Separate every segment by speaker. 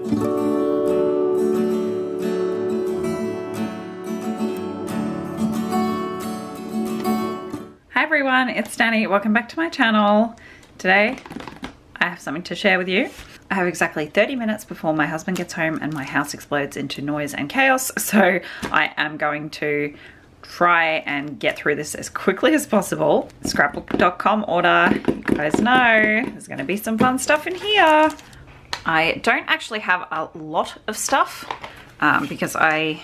Speaker 1: Hi everyone, it's Danny. Welcome back to my channel. Today I have something to share with you. I have exactly 30 minutes before my husband gets home and my house explodes into noise and chaos, so I am going to try and get through this as quickly as possible. Scrapbook.com order. You guys know there's going to be some fun stuff in here. I don't actually have a lot of stuff because I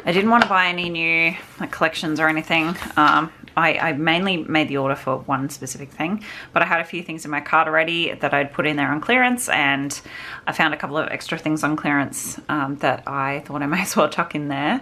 Speaker 1: didn't want to buy any new collections or anything. I mainly made the order for one specific thing, but I had a few things in my cart already that I'd put in there on clearance, and I found a couple of extra things on clearance that I thought I may as well chuck in there.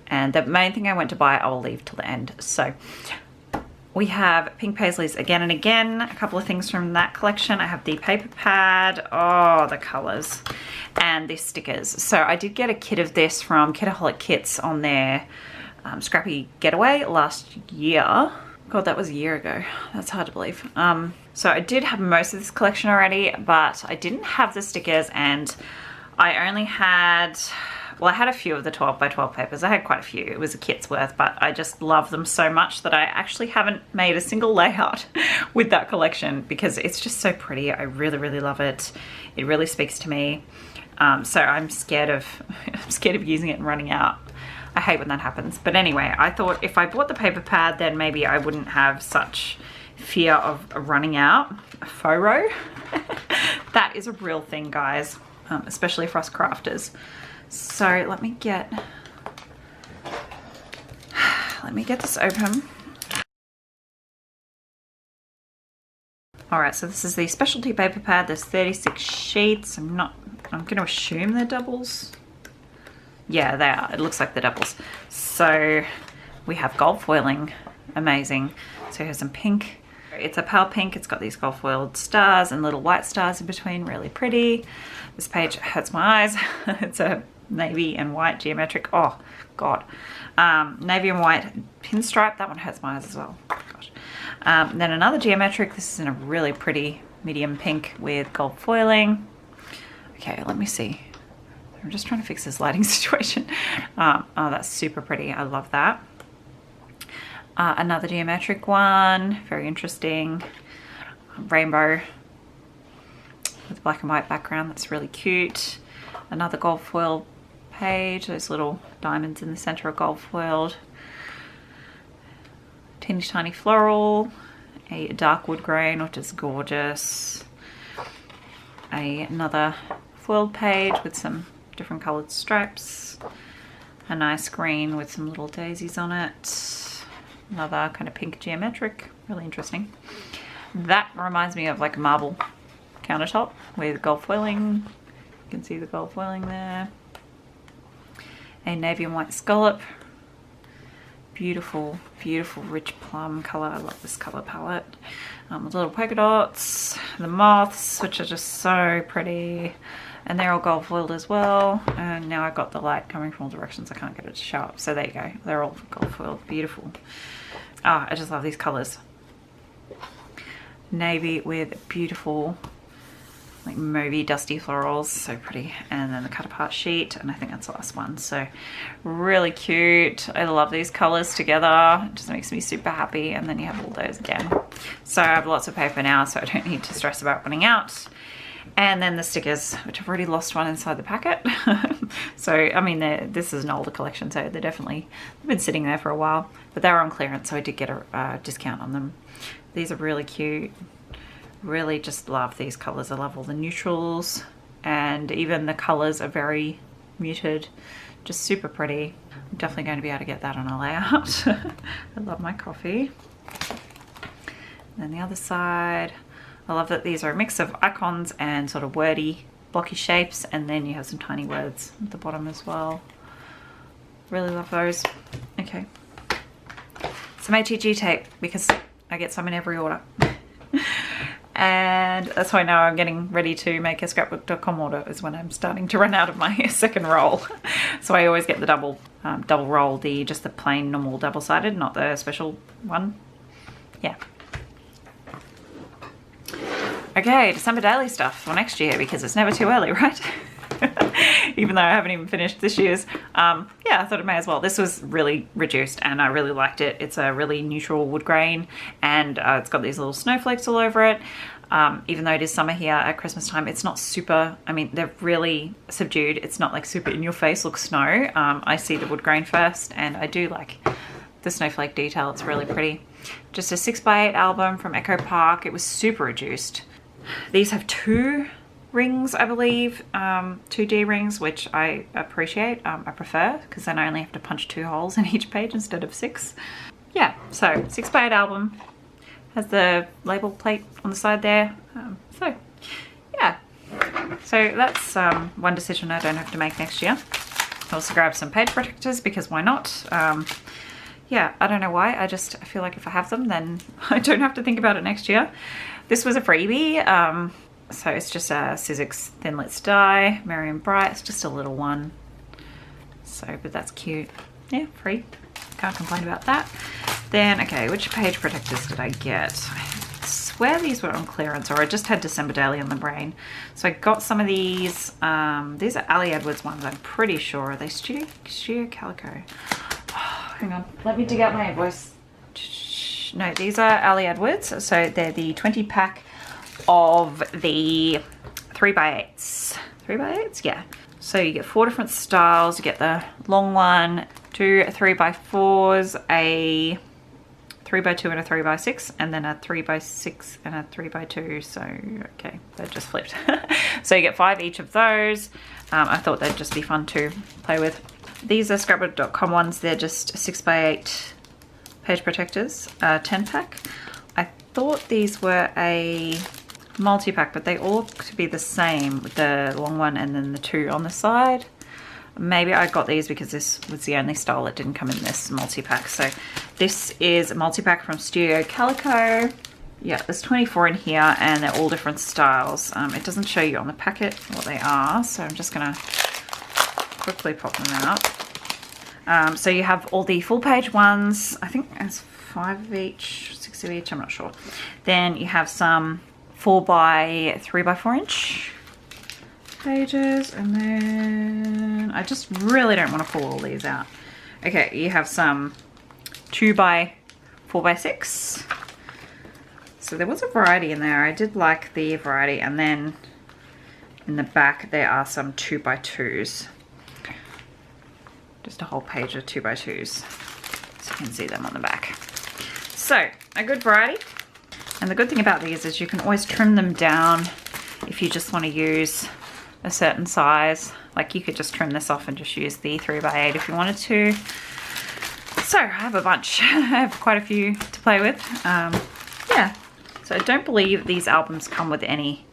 Speaker 1: And the main thing I went to buy I will leave till the end. So we have pink Paisleys again and again, a couple of things from that collection. I have the paper pad, oh the colours, and the stickers. So I did get a kit of this from Kitaholic Kits on their Scrappy Getaway last year. God, that was a year ago. That's hard to believe. So I did have most of this collection already, but I didn't have the stickers, and I only had, well, I had a few of the 12 by 12 papers. I had quite a few. It was a kit's worth, but I just love them so much that I actually haven't made a single layout with that collection because it's just so pretty. I really, really love it. It really speaks to me. So I'm scared of using it and running out. I hate when that happens. But anyway, I thought if I bought the paper pad, then maybe I wouldn't have such fear of running out. FORO. That is a real thing, guys, especially for us crafters. So let me get this open. All right, so this is the specialty paper pad. There's 36 sheets. I'm going to assume they're doubles. Yeah, they are. It looks like the doubles. So we have gold foiling. Amazing. So here's some pink. It's a pale pink. It's got these gold foiled stars and little white stars in between. Really pretty. This page hurts my eyes. It's a navy and white geometric. Oh, God. Navy and white pinstripe. That one hurts my eyes as well. Gosh. Then another geometric. This is in a really pretty medium pink with gold foiling. Okay, let me see. I'm just trying to fix this lighting situation. Oh, that's super pretty. I love that. Another geometric one. Very interesting. Rainbow with black and white background. That's really cute. Another gold foil page. Those little diamonds in the center are gold foiled. Teeny tiny floral. A dark wood grain, which is gorgeous. Another foiled page with some different colored stripes, a nice green with some little daisies on it, another kind of pink geometric, really interesting. That reminds me of like a marble countertop with gold foiling. You can see the gold foiling there. A navy and white scallop, beautiful, beautiful rich plum color. I love this color palette. The little polka dots, the moths, which are just so pretty. And they're all gold foiled as well. And now I've got the light coming from all directions. I can't get it to show up. So there you go. They're all gold foiled. Beautiful. Ah, I just love these colors. Navy with beautiful, like mauvey, dusty florals. So pretty. And then the cut apart sheet. And I think that's the last one. So really cute. I love these colors together. It just makes me super happy. And then you have all those again. So I have lots of paper now, so I don't need to stress about running out. And then the stickers, which I've already lost one inside the packet. So, I mean, this is an older collection, so they've been sitting there for a while. But they were on clearance, so I did get a discount on them. These are really cute. Really just love these colors. I love all the neutrals. And even the colors are very muted. Just super pretty. I'm definitely going to be able to get that on a layout. I love my coffee. And then the other side. I love that these are a mix of icons and sort of wordy, blocky shapes, and then you have some tiny words at the bottom as well. Really love those. Okay. Some HEG tape because I get some in every order. And that's why now I'm getting ready to make a scrapbook.com order is when I'm starting to run out of my second roll. So I always get the double roll, just the plain normal double-sided, not the special one. Yeah. Okay, December daily stuff for next year because it's never too early, right? even though I haven't even finished this year's. Yeah, I thought it may as well. This was really reduced and I really liked it. It's a really neutral wood grain, and it's got these little snowflakes all over it. Even though it is summer here at Christmas time, it's not super, I mean, they're really subdued. It's not like super in your face, look snow. I see the wood grain first, and I do like the snowflake detail. It's really pretty. Just a 6x8 album from Echo Park. It was super reduced. These have 2 rings, I believe, 2D rings, which I appreciate. I prefer, because then I only have to punch 2 holes in each page instead of 6. Yeah, so 6x8 album. Has the label plate on the side there. So yeah, so that's one decision I don't have to make next year. I also grabbed some page protectors because why not? Yeah, I don't know why. I feel like if I have them, then I don't have to think about it next year. This was a freebie. So it's just a Sizzix Thin Lit die, Merry and Bright. It's just a little one. So, but that's cute. Yeah, free. Can't complain about that. Then, okay, which page protectors did I get? I swear these were on clearance, or I just had December Daily on the brain. So I got some of these. These are Ali Edwards ones, I'm pretty sure. Are they Studio Calico? Oh, hang on, let me dig out my invoice. No, these are Ali Edwards. So they're the 20 pack of the 3x8s. 3x8s? Yeah. So you get 4 different styles. You get the long one, 2 3x4s, a 3x2 and a 3x6, and then a 3x6 and a 3x2. So, okay, they just flipped. So you get 5 each of those. I thought they'd just be fun to play with. These are scrapbook.com ones. They're just 6x8 page protectors, 10 pack. I thought these were a multi-pack, but they all look to be the same, with the long one and then the 2 on the side. Maybe I got these because this was the only style that didn't come in this multi-pack. So this is a multi-pack from Studio Calico. Yeah, there's 24 in here and they're all different styles. It doesn't show you on the packet what they are, so I'm just gonna quickly pop them out. So you have all the full page ones. I think it's 5 of each, 6 of each, I'm not sure. Then you have some 4x 3x4 inch pages, and then I just really don't want to pull all these out. Okay, you have some 2x 4x6. So there was a variety in there. I did like the variety, and then in the back there are some 2x2s. Just a whole page of 2x2s, so you can see them on the back. So a good variety, and the good thing about these is you can always trim them down if you just want to use a certain size. Like you could just trim this off and just use the 3x8 if you wanted to. So I have a bunch. I have quite a few to play with. Yeah, so I don't believe these albums come with any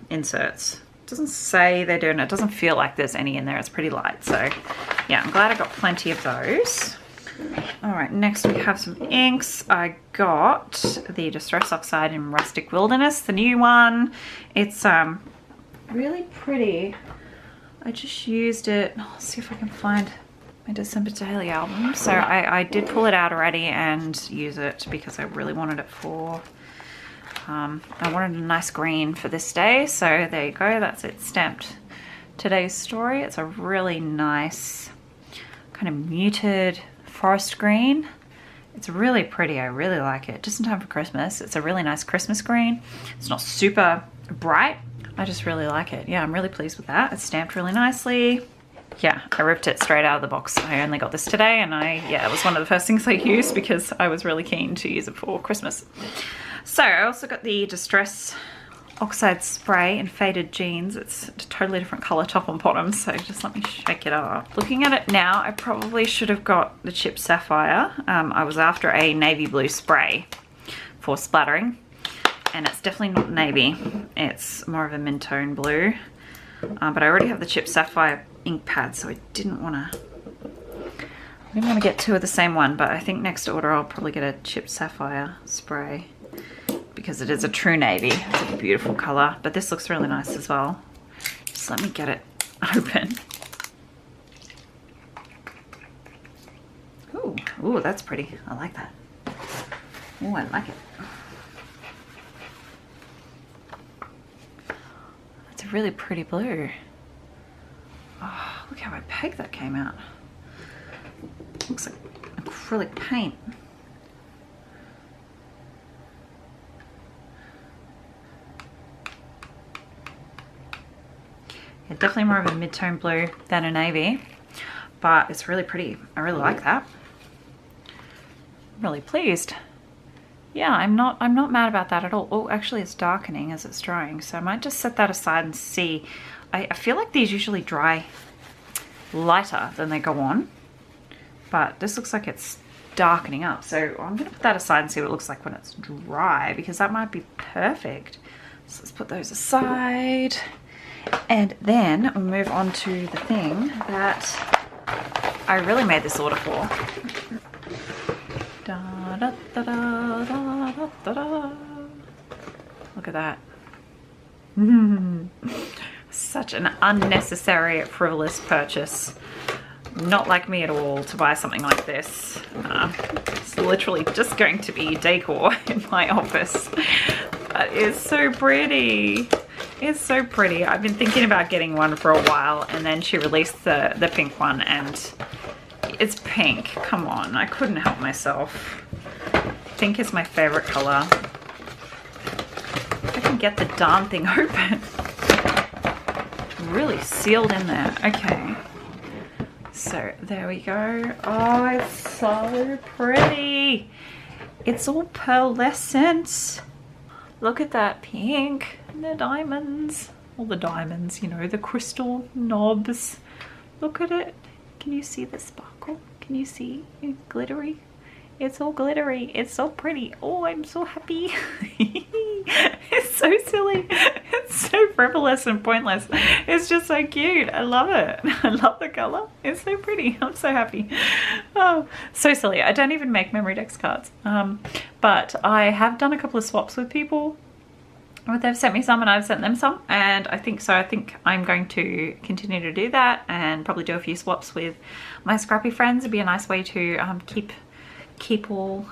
Speaker 1: inserts. It doesn't say they do, and it doesn't feel like there's any in there. It's pretty light, so yeah, I'm glad I got plenty of those. All right, next we have some inks. I got the Distress Oxide in Rustic Wilderness, the new one. It's really pretty. I just used it. Let's see if I can find my December Daily album. So I did pull it out already and use it because I really wanted it for, I wanted a nice green for this day. So there you go, that's it, stamped Today's Story. It's a really nice kind of muted forest green. It's really pretty. I really like it. Just in time for Christmas. It's a really nice Christmas green. It's not super bright. I just really like it. Yeah, I'm really pleased with that. It's stamped really nicely. Yeah, I ripped it straight out of the box. I only got this today, and yeah, it was one of the first things I used because I was really keen to use it for Christmas. So I also got the Distress Oxide Spray in Faded Jeans. It's a totally different color top and bottom, so just let me shake it up. Looking at it now, I probably should have got the Chip Sapphire. I was after a navy blue spray for splattering, and it's definitely not navy. It's more of a mid-tone blue, but I already have the Chip Sapphire ink pad, so I didn't want to get 2 of the same one, but I think next order I'll probably get a Chip Sapphire spray because it is a true navy. It's a beautiful color, but this looks really nice as well. Just let me get it open. Ooh, that's pretty. I like that. Ooh, I like it. It's a really pretty blue. Oh, look how opaque that came out. Looks like acrylic paint. Yeah, definitely more of a mid-tone blue than a navy, but it's really pretty. I really like that. I'm really pleased. Yeah, I'm not mad about that at all. Oh, actually it's darkening as it's drying, so I might just set that aside and see. I feel like these usually dry lighter than they go on, but this looks like it's darkening up. So I'm gonna put that aside and see what it looks like when it's dry, because that might be perfect. So let's put those aside. And then we'll move on to the thing that I really made this order for. Da, da, da, da, da, da, da, da. Look at that. Such an unnecessary, frivolous purchase. Not like me at all to buy something like this. It's literally just going to be decor in my office. That is so pretty. It's so pretty. I've been thinking about getting one for a while, and then she released the pink one, and it's pink. Come on, I couldn't help myself. Pink is my favorite color. I can get the darn thing open. Really sealed in there. Okay. So there we go. Oh, it's so pretty. It's all pearlescent. Look at that pink. The diamonds. All the diamonds, you know, the crystal knobs. Look at it. Can you see the sparkle? Can you see? It's glittery. It's all glittery. It's so pretty. Oh, I'm so happy. It's so silly. It's so frivolous and pointless. It's just so cute. I love it. I love the color. It's so pretty. I'm so happy. Oh, so silly. I don't even make memory dex cards. But I have done a couple of swaps with people. They've sent me some and I've sent them some, and I think I'm going to continue to do that and probably do a few swaps with my scrappy friends. It'd be a nice way to keep all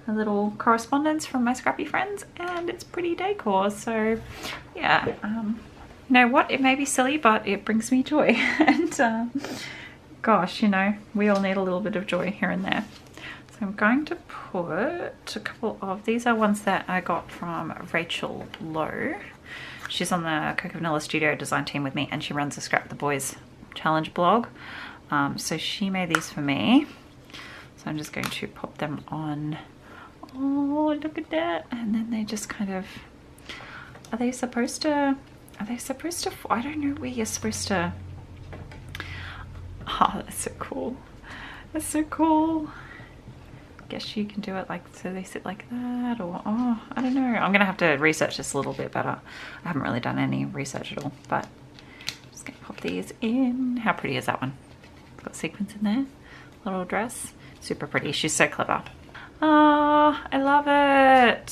Speaker 1: a little correspondence from my scrappy friends, and it's pretty decor. So yeah, you know what, it may be silly, but it brings me joy. And gosh, you know, we all need a little bit of joy here and there. So I'm going to put a couple of, these are ones that I got from Rachel Lowe. She's on the Coco Vanilla Studio design team with me, and she runs the Scrap the Boys challenge blog. So she made these for me. So I'm just going to pop them on. Oh, look at that. And then they just kind of, are they supposed to, I don't know where you're supposed to. Oh, that's so cool. That's so cool. Guess you can do it like, so they sit like that, or oh, I don't know. I'm gonna have to research this a little bit better. I haven't really done any research at all, but I'm just gonna pop these in. How pretty is that one? It's got sequins in there. Little dress, super pretty. She's so clever. Oh, I love it.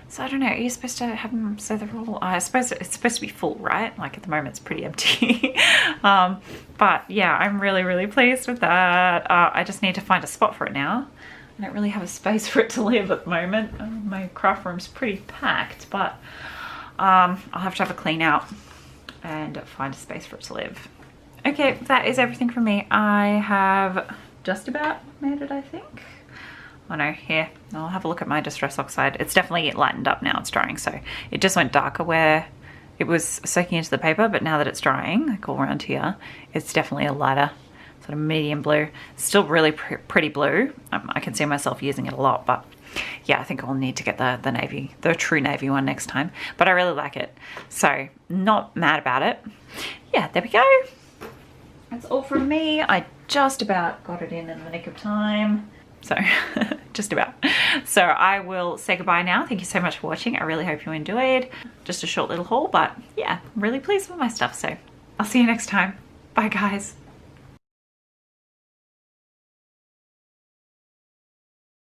Speaker 1: So I don't know, are you supposed to have them so they're all, I suppose it's supposed to be full, right? Like at the moment it's pretty empty. But yeah, I'm really, really pleased with that. I just need to find a spot for it now. I don't really have a space for it to live at the moment. My craft room's pretty packed, but I'll have to have a clean out and find a space for it to live. Okay, that is everything from me. I have just about made it, I think. Oh no, here, I'll have a look at my Distress Oxide. It's definitely lightened up now, it's drying. So it just went darker where it was soaking into the paper, but now that it's drying, like all around here, it's definitely a lighter sort of medium blue. Still really pretty blue. I can see myself using it a lot, but yeah, I think I'll need to get the navy, the true navy one next time. But I really like it, so not mad about it. Yeah, there we go. That's all from me. I just about got it in the nick of time. So just about. So I will say goodbye now. Thank you so much for watching. I really hope you enjoyed. Just a short little haul, but yeah, I'm really pleased with my stuff. So I'll see you next time. Bye guys.